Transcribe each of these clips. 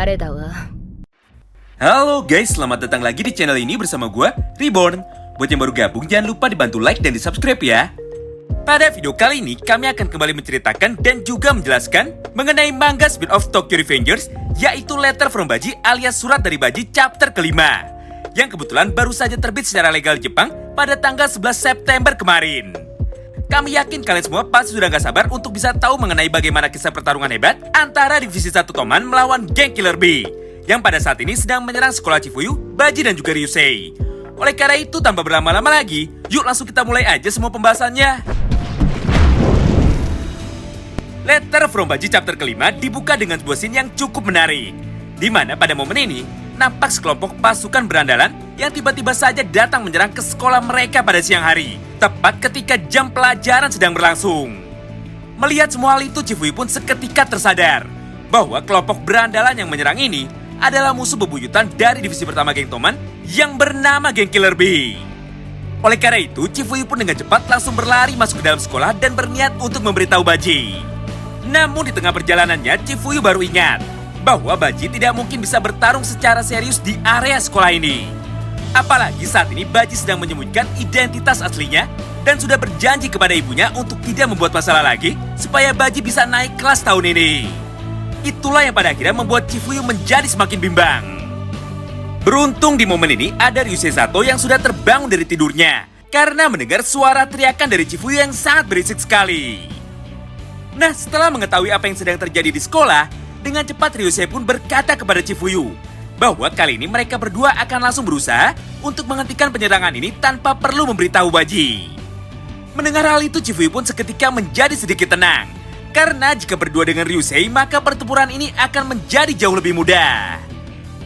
れだわ。 Halo guys, selamat datang lagi di channel ini bersama gue, Reborn. Buat yang baru gabung, jangan lupa dibantu like dan di subscribe ya. Pada video kali ini, kami akan kembali menceritakan dan juga menjelaskan mengenai manga spin-off Tokyo Revengers, yaitu Letter from Baji alias Surat dari Baji chapter kelima, yang kebetulan baru saja terbit secara legal di Jepang pada tanggal 11 September kemarin. Kami yakin kalian semua pasti sudah gak sabar untuk bisa tahu mengenai bagaimana kisah pertarungan hebat antara Divisi 1 Toman melawan geng Killer Bee, yang pada saat ini sedang menyerang sekolah Chifuyu, Baji dan juga Ryusei. Oleh karena itu, tanpa berlama-lama lagi, yuk langsung kita mulai aja semua pembahasannya. Letter from Baji chapter kelima dibuka dengan sebuah scene yang cukup menarik, di mana pada momen ini, nampak sekelompok pasukan berandalan yang tiba-tiba saja datang menyerang ke sekolah mereka pada siang hari, tepat ketika jam pelajaran sedang berlangsung. Melihat semua hal itu, Chifuyu pun seketika tersadar bahwa kelompok berandalan yang menyerang ini adalah musuh bebuyutan dari divisi pertama geng Toman yang bernama geng Killer Bee. Oleh karena itu, Chifuyu pun dengan cepat langsung berlari masuk ke dalam sekolah dan berniat untuk memberitahu Baji. Namun di tengah perjalanannya, Chifuyu baru ingat bahwa Baji tidak mungkin bisa bertarung secara serius di area sekolah ini. Apalagi saat ini Baji sedang menyembunyikan identitas aslinya dan sudah berjanji kepada ibunya untuk tidak membuat masalah lagi supaya Baji bisa naik kelas tahun ini. Itulah yang pada akhirnya membuat Chifuyu menjadi semakin bimbang. Beruntung di momen ini ada Ryusei Sato yang sudah terbangun dari tidurnya karena mendengar suara teriakan dari Chifuyu yang sangat berisik sekali. Nah, setelah mengetahui apa yang sedang terjadi di sekolah, dengan cepat Ryusei pun berkata kepada Chifuyu bahwa kali ini mereka berdua akan langsung berusaha untuk menghentikan penyerangan ini tanpa perlu memberitahu Baji. Mendengar hal itu, Chifuyu pun seketika menjadi sedikit tenang, karena jika berdua dengan Ryusei, maka pertempuran ini akan menjadi jauh lebih mudah.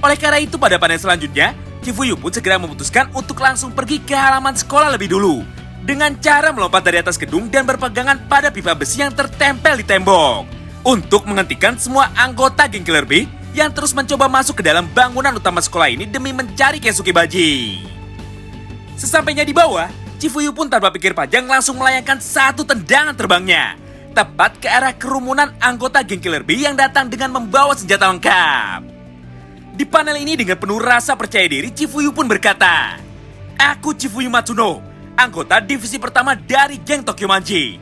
Oleh karena itu, pada panel selanjutnya, Chifuyu pun segera memutuskan untuk langsung pergi ke halaman sekolah lebih dulu, dengan cara melompat dari atas gedung dan berpegangan pada pipa besi yang tertempel di tembok, untuk menghentikan semua anggota geng Killer Bee yang terus mencoba masuk ke dalam bangunan utama sekolah ini demi mencari Keisuke Baji. Sesampainya di bawah, Chifuyu pun tanpa pikir panjang langsung melayangkan satu tendangan terbangnya tepat ke arah kerumunan anggota geng Killer Bee yang datang dengan membawa senjata lengkap. Di panel ini dengan penuh rasa percaya diri, Chifuyu pun berkata, "Aku Chifuyu Matsuno, anggota divisi pertama dari geng Tokyo Manji.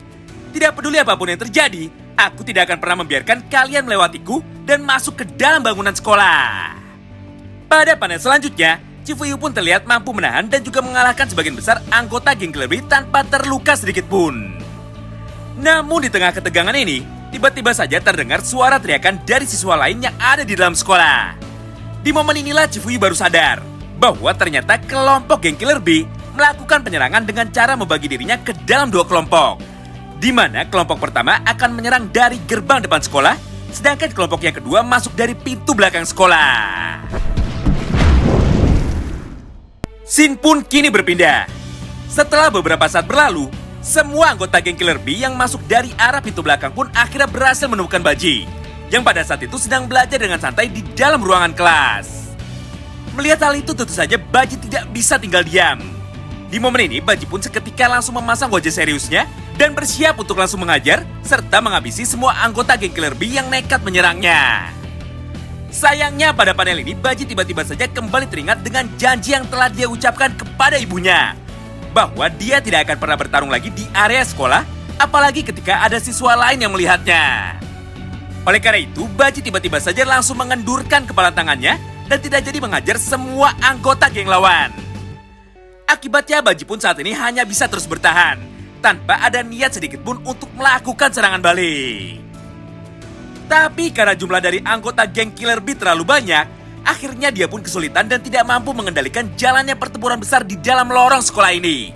Tidak peduli apapun yang terjadi, aku tidak akan pernah membiarkan kalian melewatiku dan masuk ke dalam bangunan sekolah." Pada panel selanjutnya, Chifuyu pun terlihat mampu menahan dan juga mengalahkan sebagian besar anggota geng Killer Bee tanpa terluka sedikit pun. Namun di tengah ketegangan ini, tiba-tiba saja terdengar suara teriakan dari siswa lain yang ada di dalam sekolah. Di momen inilah Chifuyu baru sadar bahwa ternyata kelompok geng Killer Bee melakukan penyerangan dengan cara membagi dirinya ke dalam dua kelompok, di mana kelompok pertama akan menyerang dari gerbang depan sekolah, sedangkan kelompok yang kedua masuk dari pintu belakang sekolah. Scene pun kini berpindah. Setelah beberapa saat berlalu, semua anggota geng Killer Bee yang masuk dari arah pintu belakang pun akhirnya berhasil menemukan Baji, yang pada saat itu sedang belajar dengan santai di dalam ruangan kelas. Melihat hal itu, tentu saja Baji tidak bisa tinggal diam. Di momen ini, Baji pun seketika langsung memasang wajah seriusnya dan bersiap untuk langsung mengajar serta menghabisi semua anggota geng Killer Bee yang nekat menyerangnya. Sayangnya pada panel ini, Baji tiba-tiba saja kembali teringat dengan janji yang telah dia ucapkan kepada ibunya, bahwa dia tidak akan pernah bertarung lagi di area sekolah, apalagi ketika ada siswa lain yang melihatnya. Oleh karena itu, Baji tiba-tiba saja langsung mengendurkan kepala tangannya dan tidak jadi mengajar semua anggota geng lawan. Akibatnya Baji pun saat ini hanya bisa terus bertahan, tanpa ada niat sedikit pun untuk melakukan serangan balik. Tapi karena jumlah dari anggota geng Killer Bee terlalu banyak, akhirnya dia pun kesulitan dan tidak mampu mengendalikan jalannya pertempuran besar di dalam lorong sekolah ini.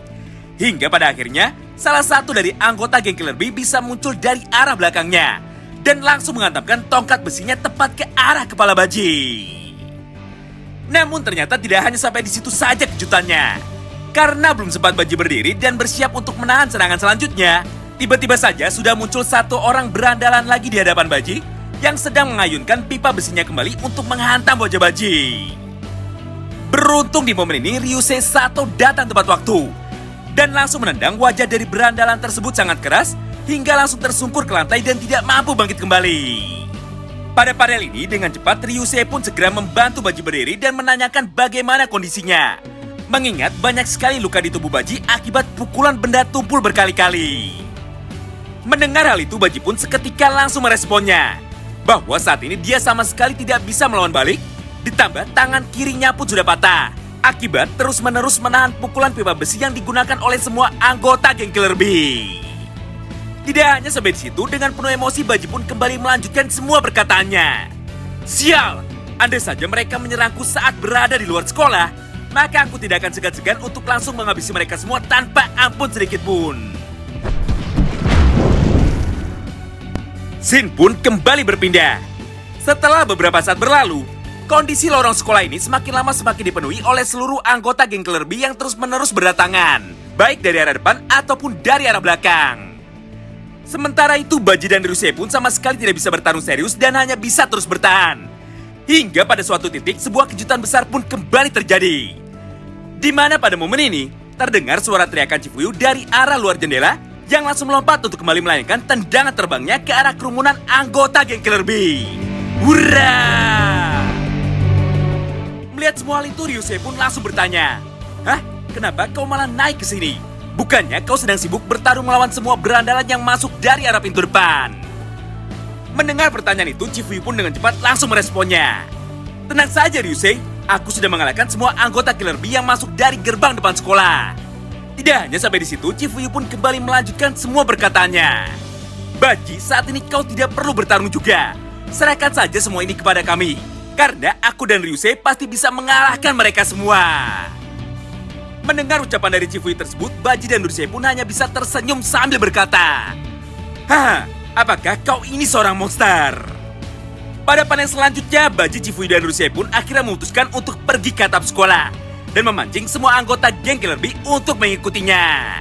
Hingga pada akhirnya, salah satu dari anggota geng Killer Bee bisa muncul dari arah belakangnya dan langsung menghantamkan tongkat besinya tepat ke arah kepala Baji. Namun ternyata tidak hanya sampai di situ saja kejutannya. Karena belum sempat Baji berdiri dan bersiap untuk menahan serangan selanjutnya, tiba-tiba saja sudah muncul satu orang berandalan lagi di hadapan Baji yang sedang mengayunkan pipa besinya kembali untuk menghantam wajah Baji. Beruntung di momen ini Ryusei Sato datang tepat waktu dan langsung menendang wajah dari berandalan tersebut sangat keras hingga langsung tersungkur ke lantai dan tidak mampu bangkit kembali. Pada panel ini, dengan cepat Ryusei pun segera membantu Baji berdiri dan menanyakan bagaimana kondisinya. Mengingat banyak sekali luka di tubuh Baji akibat pukulan benda tumpul berkali-kali. Mendengar hal itu, Baji pun seketika langsung meresponnya. Bahwa saat ini dia sama sekali tidak bisa melawan balik, ditambah tangan kirinya pun sudah patah. Akibat terus-menerus menahan pukulan pipa besi yang digunakan oleh semua anggota geng Killer Bee. Tidak hanya sampai di situ, dengan penuh emosi Baji pun kembali melanjutkan semua perkataannya. Sial, andai saja mereka menyerangku saat berada di luar sekolah, maka aku tidak akan segan-segan untuk langsung menghabisi mereka semua tanpa ampun sedikit pun. Scene pun kembali berpindah. Setelah beberapa saat berlalu, kondisi lorong sekolah ini semakin lama semakin dipenuhi oleh seluruh anggota geng Killer Bee yang terus-menerus berdatangan, baik dari arah depan ataupun dari arah belakang. Sementara itu, Baji dan Ryusei pun sama sekali tidak bisa bertarung serius dan hanya bisa terus bertahan. Hingga pada suatu titik, sebuah kejutan besar pun kembali terjadi. Di mana pada momen ini, terdengar suara teriakan Chifuyu dari arah luar jendela yang langsung melompat untuk kembali melayangkan tendangan terbangnya ke arah kerumunan anggota geng Killer Bee. Hurra! Melihat semua hal itu, Ryusei pun langsung bertanya, "Hah? Kenapa kau malah naik ke sini? Bukannya kau sedang sibuk bertarung melawan semua berandalan yang masuk dari arah pintu depan?" Mendengar pertanyaan itu, Chifuyu pun dengan cepat langsung meresponnya. "Tenang saja Ryusei, aku sudah mengalahkan semua anggota Killer Bee yang masuk dari gerbang depan sekolah." Tidak hanya sampai di situ, Chifuyu pun kembali melanjutkan semua perkataannya. "Baji, saat ini kau tidak perlu bertarung juga. Serahkan saja semua ini kepada kami, karena aku dan Ryusei pasti bisa mengalahkan mereka semua." Mendengar ucapan dari Chifuyu tersebut, Baji dan Ryusei pun hanya bisa tersenyum sambil berkata, "Hah, apakah kau ini seorang monster?" Pada panel selanjutnya, Baji, Chifuyu dan Ryusei pun akhirnya memutuskan untuk pergi ke atap sekolah dan memancing semua anggota geng Killer Bee untuk mengikutinya.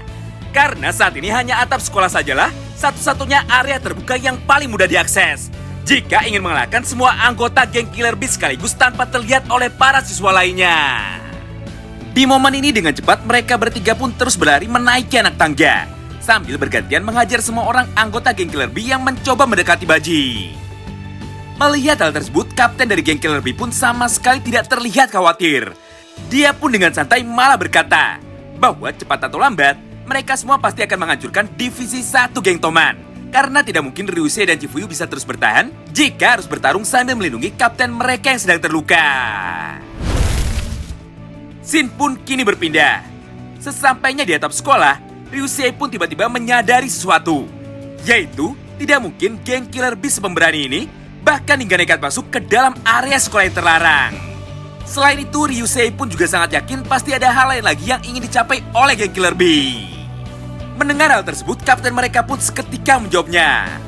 Karena saat ini hanya atap sekolah sajalah satu-satunya area terbuka yang paling mudah diakses jika ingin mengalahkan semua anggota geng Killer Bee sekaligus tanpa terlihat oleh para siswa lainnya. Di momen ini dengan cepat mereka bertiga pun terus berlari menaiki anak tangga sambil bergantian menghajar semua orang anggota geng Killer Bee yang mencoba mendekati Baji. Melihat hal tersebut, kapten dari geng Killer Bee pun sama sekali tidak terlihat khawatir. Dia pun dengan santai malah berkata bahwa cepat atau lambat mereka semua pasti akan menghancurkan divisi 1 geng Toman. Karena tidak mungkin Ryusei dan Chifuyu bisa terus bertahan jika harus bertarung sambil melindungi kapten mereka yang sedang terluka. Scene pun kini berpindah. Sesampainya di atap sekolah, Ryusei pun tiba-tiba menyadari sesuatu, yaitu tidak mungkin geng Killer Bee sepemberani ini bahkan hingga nekat masuk ke dalam area sekolah yang terlarang. Selain itu, Ryusei pun juga sangat yakin pasti ada hal lain lagi yang ingin dicapai oleh geng Killer Bee. Mendengar hal tersebut, kapten mereka pun seketika menjawabnya,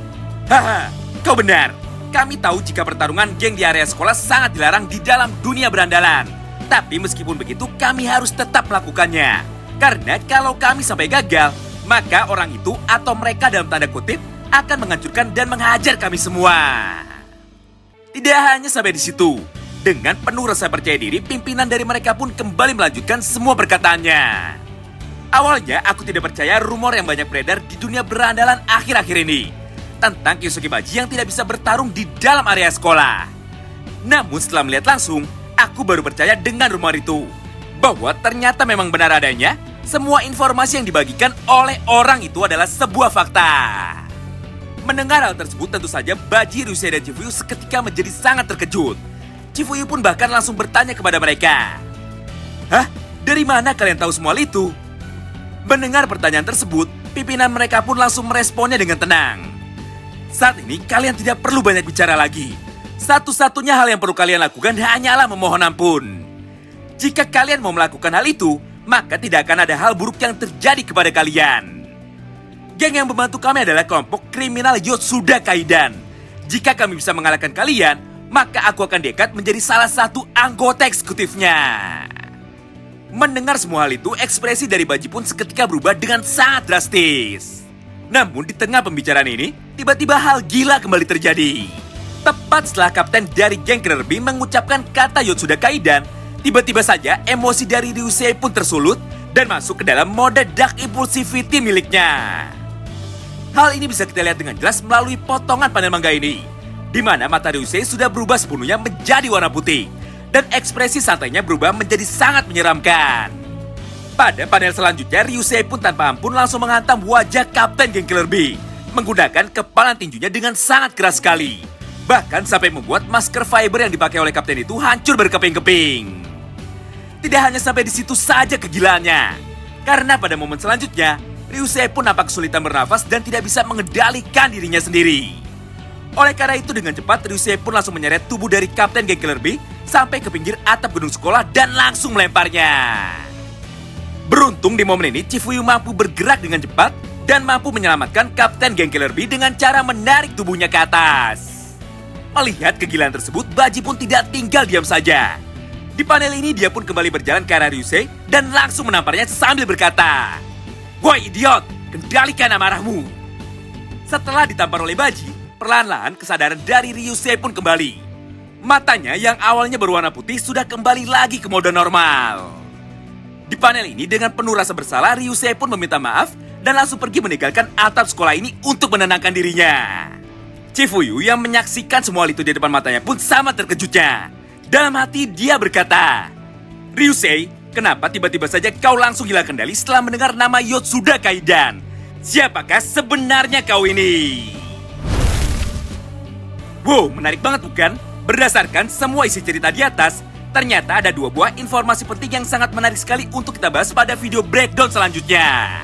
"Haha, kau benar. Kami tahu jika pertarungan geng di area sekolah sangat dilarang di dalam dunia berandalan. Tapi meskipun begitu, kami harus tetap melakukannya. Karena kalau kami sampai gagal, maka orang itu atau mereka dalam tanda kutip akan menghancurkan dan menghajar kami semua." Tidak hanya sampai di situ. Dengan penuh rasa percaya diri, pimpinan dari mereka pun kembali melanjutkan semua perkataannya. "Awalnya aku tidak percaya rumor yang banyak beredar di dunia berandalan akhir-akhir ini tentang Kyosuke Baji yang tidak bisa bertarung di dalam area sekolah. Namun setelah melihat langsung, aku baru percaya dengan rumor itu, bahwa ternyata memang benar adanya. Semua informasi yang dibagikan oleh orang itu adalah sebuah fakta." Mendengar hal tersebut, tentu saja Baji, Ryusei, dan Chifuyu seketika menjadi sangat terkejut. Chifuyu pun bahkan langsung bertanya kepada mereka, "Hah? Dari mana kalian tahu semua hal itu?" Mendengar pertanyaan tersebut, pimpinan mereka pun langsung meresponnya dengan tenang. "Saat ini kalian tidak perlu banyak bicara lagi. Satu-satunya hal yang perlu kalian lakukan hanyalah memohon ampun. Jika kalian mau melakukan hal itu, maka tidak akan ada hal buruk yang terjadi kepada kalian. Geng yang membantu kami adalah kelompok kriminal Yotsuda Kaidan. Jika kami bisa mengalahkan kalian, maka aku akan diangkat menjadi salah satu anggota eksekutifnya." Mendengar semua hal itu, ekspresi dari Baji pun seketika berubah dengan sangat drastis. Namun di tengah pembicaraan ini, tiba-tiba hal gila kembali terjadi. Tepat setelah kapten dari geng Killer Bee mengucapkan kata Yotsuda Kaidan, tiba-tiba saja emosi dari Ryusei pun tersulut dan masuk ke dalam mode dark impulsivity miliknya. Hal ini bisa kita lihat dengan jelas melalui potongan panel manga ini, di mana mata Ryusei sudah berubah sepenuhnya menjadi warna putih, dan ekspresi santainya berubah menjadi sangat menyeramkan. Pada panel selanjutnya, Ryusei pun tanpa ampun langsung menghantam wajah Kapten Geng Killer Bee, menggunakan kepalan tinjunya dengan sangat keras sekali. Bahkan sampai membuat masker fiber yang dipakai oleh Kapten itu hancur berkeping-keping. Tidak hanya sampai di situ saja kegilaannya, karena pada momen selanjutnya, Ryusei pun nampak kesulitan bernafas dan tidak bisa mengendalikan dirinya sendiri. Oleh karena itu dengan cepat Ryusei pun langsung menyeret tubuh dari Kapten Geng Killer Bee sampai ke pinggir atap gedung sekolah dan langsung melemparnya. Beruntung di momen ini Chifuyu mampu bergerak dengan cepat dan mampu menyelamatkan Kapten Geng Killer Bee dengan cara menarik tubuhnya ke atas. Melihat kegilaan tersebut, Baji pun tidak tinggal diam saja. Di panel ini dia pun kembali berjalan ke arah Ryusei dan langsung menamparnya sambil berkata, "Woi idiot, kendalikan amarahmu." Setelah ditampar oleh Baji, perlahan-lahan kesadaran dari Ryusei pun kembali. Matanya yang awalnya berwarna putih sudah kembali lagi ke mode normal. Di panel ini dengan penuh rasa bersalah, Ryusei pun meminta maaf dan langsung pergi meninggalkan atap sekolah ini untuk menenangkan dirinya. Chifuyu yang menyaksikan semua itu di depan matanya pun sama terkejutnya. Dalam hati dia berkata, "Ryusei, kenapa tiba-tiba saja kau langsung hilang kendali setelah mendengar nama Yotsuda Kaidan? Siapakah sebenarnya kau ini?" Wow, menarik banget bukan? Berdasarkan semua isi cerita di atas, ternyata ada 2 buah informasi penting yang sangat menarik sekali untuk kita bahas pada video breakdown selanjutnya.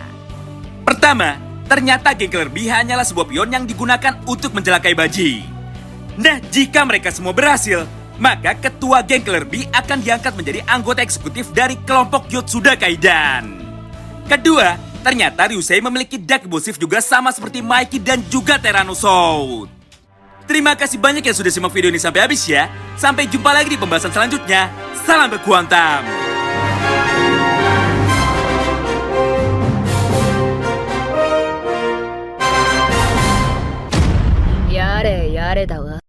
Pertama, ternyata Geng Killer Bee hanyalah sebuah pion yang digunakan untuk mencelakai Baji. Nah, jika mereka semua berhasil, maka ketua Geng Killer Bee akan diangkat menjadi anggota eksekutif dari kelompok Yotsuda Kaidan. Kedua, ternyata Ryusei memiliki dark impulsif juga sama seperti Mikey dan juga Tyrannosaurus. Terima kasih banyak yang sudah simak video ini sampai habis ya. Sampai jumpa lagi di pembahasan selanjutnya. Salam berkuantam.